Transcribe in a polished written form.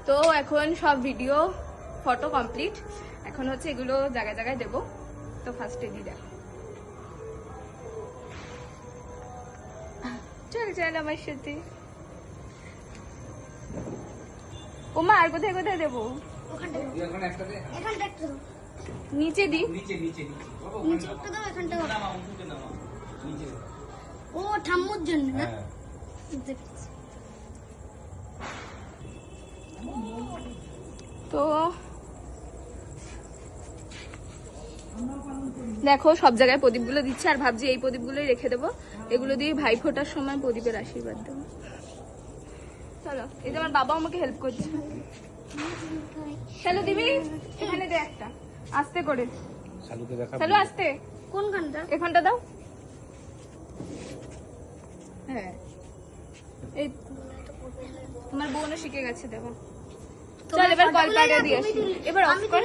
তো এখন সব ভিডিও ফটো কমপ্লিট, এখন হচ্ছে এগুলো জায়গায় জায়গায় দেবো। তো ফার্স্টে দিয়ে দেখো, চল চল আমার সাথে। ওমা আর কোথায় কোথায় দেবো? নিচে দি, ও ঠাম্মুর জন্য না? তো দেখো সব জায়গায় প্রদীপগুলো দিচ্ছে, আর ভাবছি এই প্রদীপগুলোই রেখে দেবো, এগুলো দিয়ে ভাই ফোটার সময় প্রদীপের আশীর্বাদ দেবো। চলো, এই যে আমার বাবা আমাকে হেল্প করছে। চলো দিবি, এখানে দে একটা, আস্তে করে। চলো আস্তে, কোনখানটা? এখানটা দাও। হ্যাঁ, এই তোমার বোনও শিখে গেছে, দেখো। চল এবার কলকাতা দিয়ে আসি, এবার অফ কর।